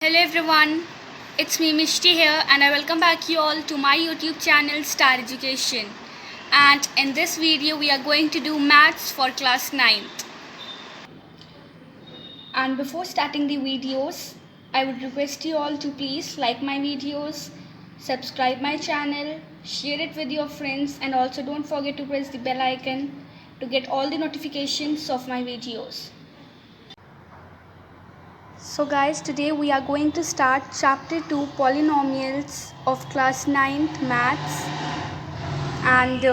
Hello everyone, it's me Mishti here and I welcome back you all to my YouTube channel Star Education. And in this video we are going to do maths for class 9th. And before starting the videos, I would request you all to please like my videos, subscribe my channel, share it with your friends and also don't forget to press the bell icon to get all the notifications of my videos. So guys, today we are going to start chapter 2 polynomials of class 9th maths, and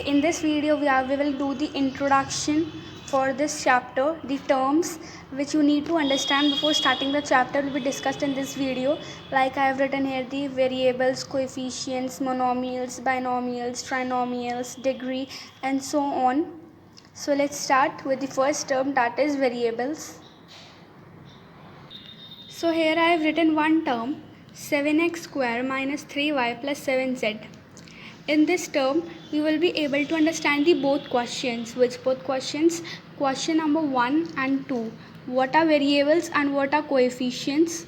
in this video we will do the introduction for this chapter. The terms which you need to understand before starting the chapter will be discussed in this video. Like I have written here the variables, coefficients, monomials, binomials, trinomials, degree and so on. So let's start with the first term, that is variables. So here I have written one term, 7x square minus 3y plus 7z. In this term, we will be able to understand the both questions. Which both questions? Question number 1 and 2. What are variables and what are coefficients?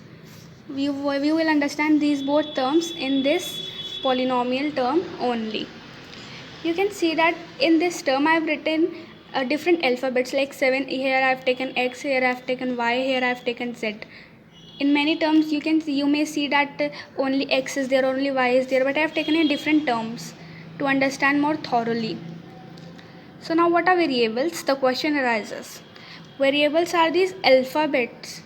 We will understand these both terms in this polynomial term only. You can see that in this term I have written different alphabets, like 7. Here I have taken x, here I have taken y, here I have taken z. In many terms you may see that only x is there, only y is there, but I have taken in different terms to understand more thoroughly. So now what are variables? The question arises. Variables are these alphabets.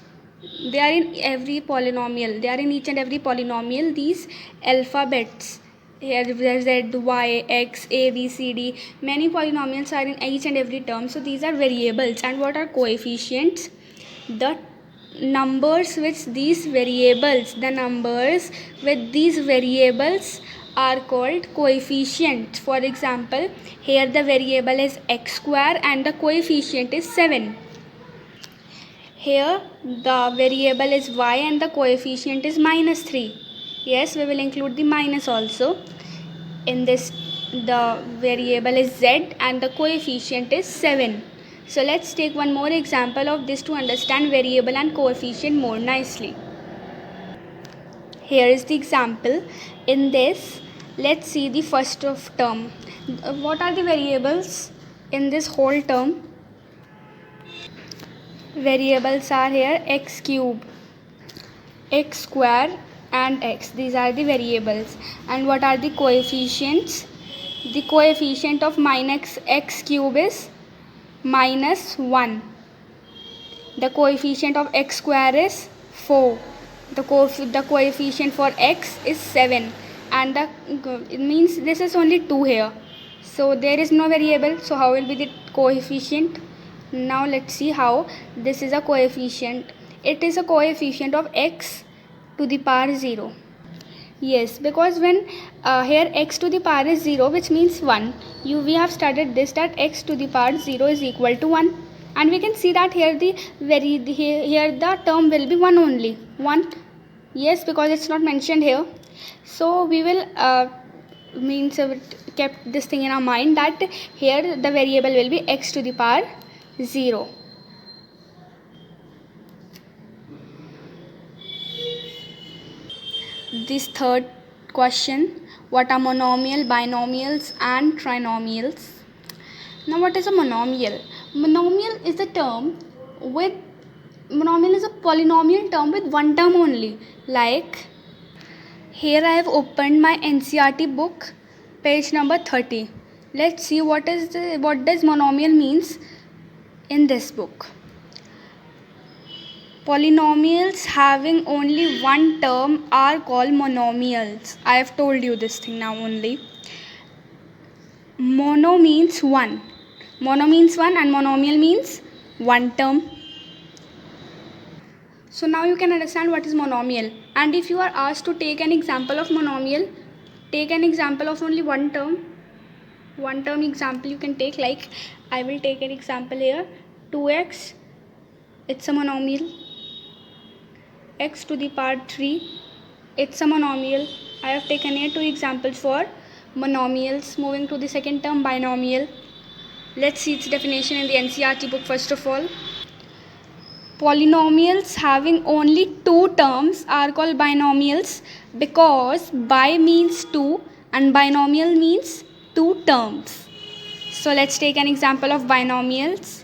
They are in every polynomial. They are in each and every polynomial, these alphabets. Here z, y, x, a, b, c, d. Many polynomials are in each and every term. So these are variables. And what are coefficients? The numbers with these variables, are called coefficients. For example, here the variable is x square and the coefficient is 7. Here the variable is y and the coefficient is minus 3. Yes, we will include the minus also. In this, the variable is z and the coefficient is 7. So let's take one more example of this to understand variable and coefficient more nicely. Here is the example. In this, let's see the first of term. What are the variables in this whole term? Variables are here x cube, x square and x. These are the variables. And what are the coefficients? The coefficient of minus x cube is minus 1. The coefficient of x square is 4. The coefficient for x is 7. And it means this is only 2 here. So there is no variable. So how will be the coefficient? Now let's see how this is a coefficient. It is a coefficient of x to the power 0. Yes, because when here x to the power is 0, which means 1, we have studied this, that x to the power 0 is equal to 1, and we can see that here here the term will be 1 only, 1. Yes, because it's not mentioned here. So we will kept this thing in our mind that here the variable will be x to the power 0. This third question, what are monomial, binomials and trinomials? Now what is a monomial? Monomial is a polynomial term with one term only. Like here I have opened my NCERT book, page number 30. Let's see what does monomial means in this book. Polynomials having only one term are called monomials. I have told you this thing now only. Mono means one. Mono means one and monomial means one term. So now you can understand what is monomial. And if you are asked to take an example of monomial, take an example of only one term. One term example you can take, like I will take an example here. 2x, it's a monomial. X to the power 3, it's a monomial. I have taken here 2 examples for monomials. Moving to the second term, binomial. Let's see its definition in the NCERT book first of all. polynomials having only two terms are called binomials because bi means two and binomial means two terms. So let's take an example of binomials.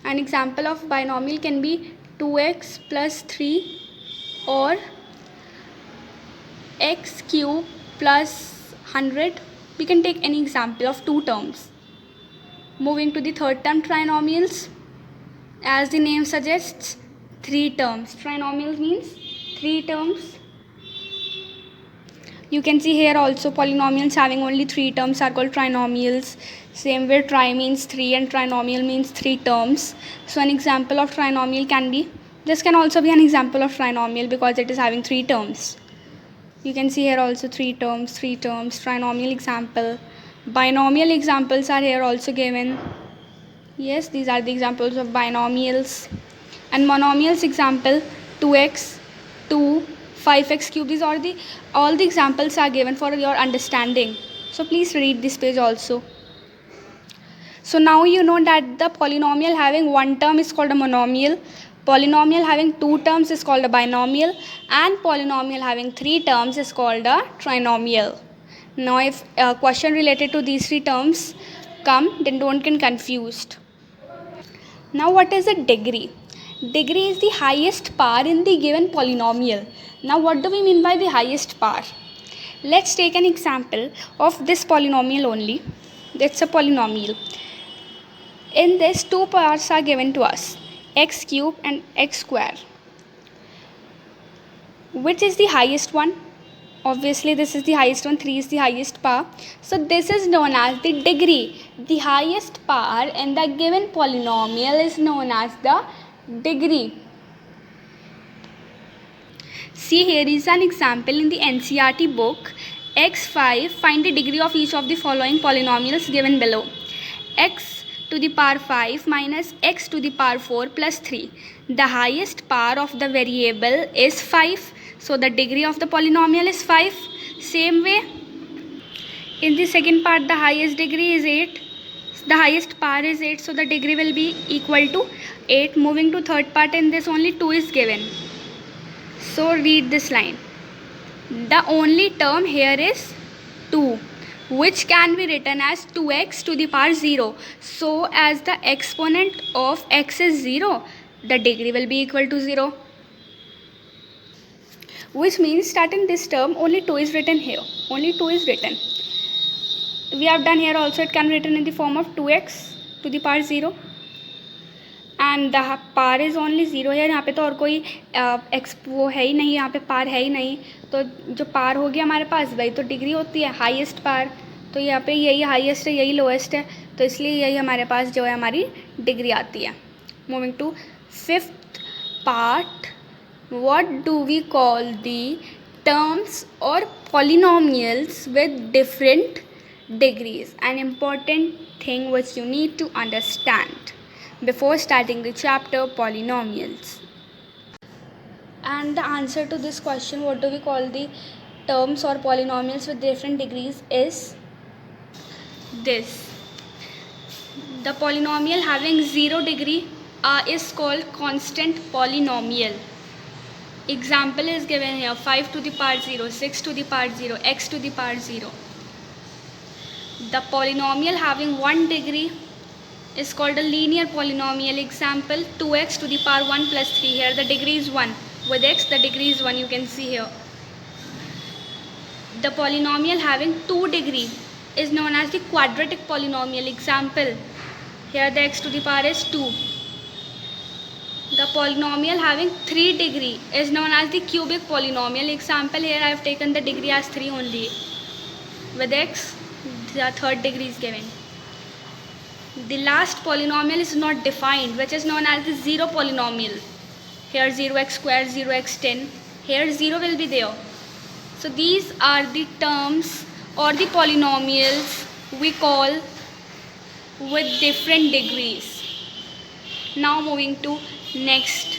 An example of binomial can be 2x plus 3 or x cube plus 100. We can take any example of two terms. Moving to the third term, trinomials. As the name suggests, three terms. Trinomial means three terms. You can see here also polynomials having only three terms are called trinomials. Same way, tri means three and trinomial means three terms. So an example of trinomial can be, this can also be an example of trinomial because it is having three terms. You can see here also three terms, trinomial example. Binomial examples are here also given. Yes, these are the examples of binomials. And monomials example 2x, 2, 5x cube. These are all the examples are given for your understanding. So please read this page also. So now you know that the polynomial having one term is called a monomial. Polynomial having two terms is called a binomial, and polynomial having three terms is called a trinomial. Now if a question related to these three terms come, then don't get confused. Now what is a degree? Degree is the highest power in the given polynomial. Now what do we mean by the highest power? Let's take an example of this polynomial only. It's a polynomial. In this, two powers are given to us, x cube and x square. Which is the highest one? Obviously this is the highest one, 3 is the highest power. So this is known as the degree. The highest power in the given polynomial is known as the degree. See, here is an example in the NCERT book. x5, find the degree of each of the following polynomials given below. X to the power 5 minus x to the power 4 plus 3. The highest power of the variable is 5. So the degree of the polynomial is 5. Same way, in the second part, the highest degree is 8. The highest power is 8. So the degree will be equal to 8. Moving to third part, in this only 2 is given. So read this line. The only term here is 2, which can be written as 2x to the power 0. So as the exponent of x is 0, the degree will be equal to 0. Which means that in this term only 2 is written here. Only 2 is written. We have done here also, it can be written in the form of 2x to the power 0. And the power is only 0 है. यहाँ पे तो और कोई x वो है ही नहीं, यहाँ पे पार है ही नहीं. तो जो पार हो गया हमारे पास वही तो डिग्री होती है, हाईएस्ट पार. तो यहाँ पे यही हाईएस्ट है, यही लोएस्ट है, तो इसलिए यही हमारे पास जो है हमारी डिग्री आती है. Moving to fifth part, what do we call the terms or polynomials with different degrees? An important thing which you need to understand before starting the chapter polynomials. And the answer to this question, what do we call the terms or polynomials with different degrees, is this. The polynomial having 0 degree is called constant polynomial. Example is given here, 5 to the power 0, 6 to the power 0, x to the power 0. The polynomial having 1 degree is called a linear polynomial. Example, 2x to the power 1 plus 3. Here the degree is 1. With x the degree is 1, you can see here. The polynomial having 2 degree is known as the quadratic polynomial. Example, here the x to the power is 2. The polynomial having 3 degree is known as the cubic polynomial. Example, here I have taken the degree as 3 only. With x, the third degree is given. The last polynomial is not defined, which is known as the 0 polynomial. Here 0x square, 0x10. Here 0 will be there. So these are the terms or the polynomials we call with different degrees. Now moving to next.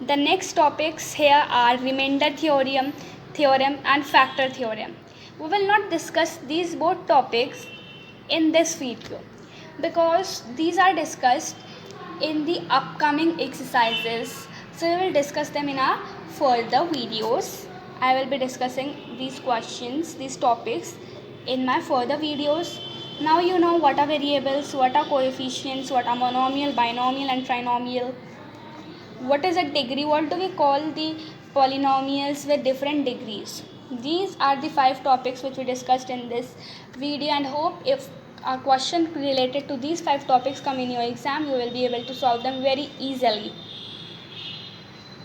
The next topics here are remainder theorem and factor theorem. We will not discuss these both topics in this video because these are discussed in the upcoming exercises. So we will discuss them in our further videos. I will be discussing these questions, these topics in my further videos. Now you know what are variables, what are coefficients, what are monomial, binomial and trinomial. What is a degree? What do we call the polynomials with different degrees? These are the 5 topics which we discussed in this video, and hope if a question related to these 5 topics come in your exam, you will be able to solve them very easily.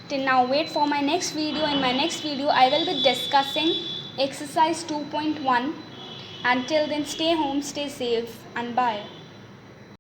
Till now, wait for my next video. In my next video, I will be discussing exercise 2.1. Until then, stay home, stay safe, and bye.